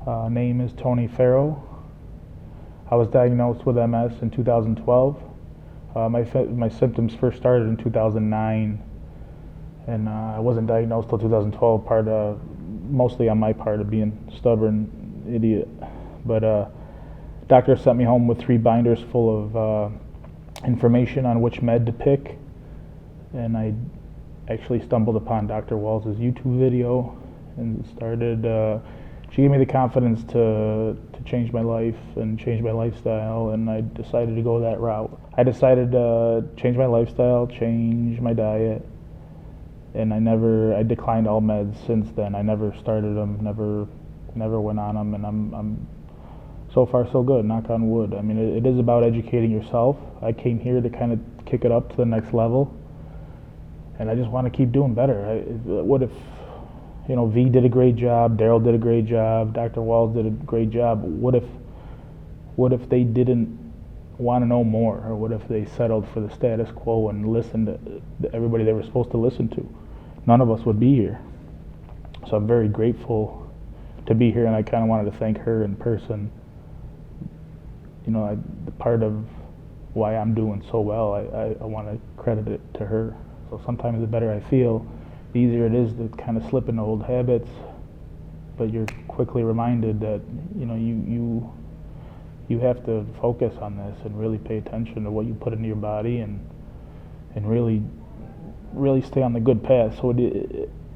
Name is Tony Farrow. I was diagnosed with MS in 2012. My symptoms first started in 2009, and I wasn't diagnosed till 2012. Mostly on my part of being stubborn idiot. But doctor sent me home with 3 binders full of information on which med to pick, and I actually stumbled upon Dr. Walls' YouTube video and started. She gave me the confidence to change my life and change my lifestyle, and I decided to go that route. I decided to change my lifestyle, change my diet, and I declined all meds since then. I never started them, never went on them, and I'm so far so good, knock on wood. I mean, it is about educating yourself. I came here to kind of kick it up to the next level, and I just want to keep doing better. What if, V did a great job, Daryl did a great job, Dr. Walls did a great job. What if they didn't want to know more, or what if they settled for the status quo and listened to everybody they were supposed to listen to? None of us would be here. So I'm very grateful to be here, and I kind of wanted to thank her in person. The part of why I'm doing so well, I want to credit it to her. So sometimes the better I feel, the easier it is to kind of slip into old habits, but you're quickly reminded that you have to focus on this and really pay attention to what you put into your body and really stay on the good path. So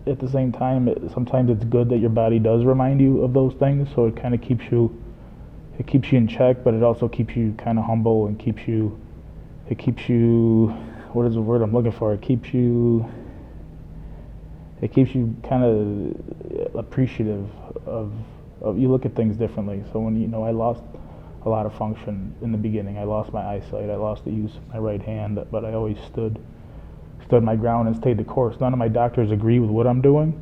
at the same time, sometimes it's good that your body does remind you of those things, so it kind of keeps you in check, but it also keeps you kind of humble and keeps you, what is the word I'm looking for? It keeps you kind of appreciative of you look at things differently. So when I lost a lot of function in the beginning. I lost my eyesight, I lost the use of my right hand, but I always stood my ground and stayed the course. None of my doctors agree with what I'm doing,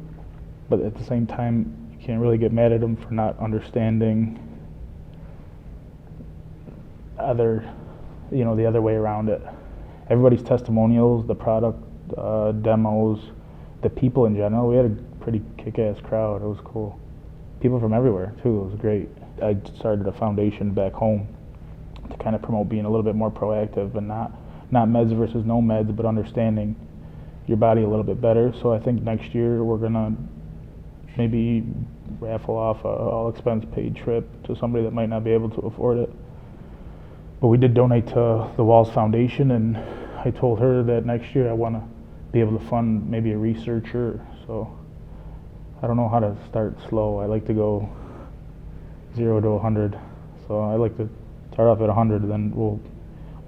but at the same time, you can't really get mad at them for not understanding the other way around it. Everybody's testimonials, the product demos, the people in general, we had a pretty kick-ass crowd. It was cool. People from everywhere, too. It was great. I started a foundation back home to kind of promote being a little bit more proactive and not meds versus no meds, but understanding your body a little bit better. So I think next year we're going to maybe raffle off a all-expense-paid trip to somebody that might not be able to afford it. But we did donate to the Walls Foundation, and I told her that next year I want to be able to fund maybe a researcher. So I don't know how to start slow. I like to go 0 to 100. So I like to start off at 100, and then we'll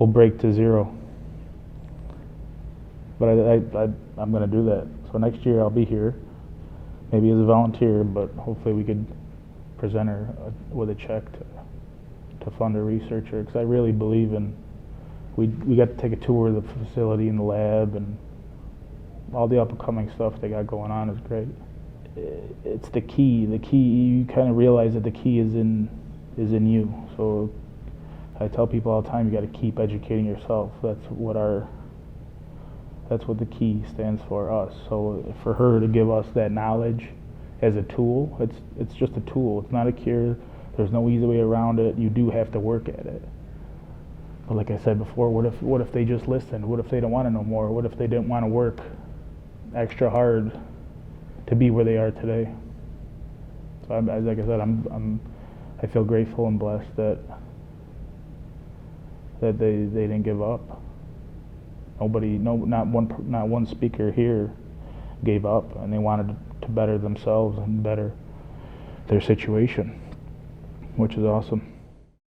break to 0. But I'm going to do that. So next year I'll be here, maybe as a volunteer, but hopefully we could present her with a check to fund a researcher, because I really believe in. We got to take a tour of the facility and the lab, and all the up-and-coming stuff they got going on is great. It's the key. The key, you kind of realize that the key is in you. So I tell people all the time, you got to keep educating yourself. That's what the key stands for, us. So for her to give us that knowledge as a tool, it's just a tool. It's not a cure. There's no easy way around it. You do have to work at it. But like I said before, what if they just listened? What if they don't want to know more? What if they didn't want to work extra hard to be where they are today? So like I said, I feel grateful and blessed that they didn't give up. Not one speaker here gave up, and they wanted to better themselves and better their situation, which is awesome.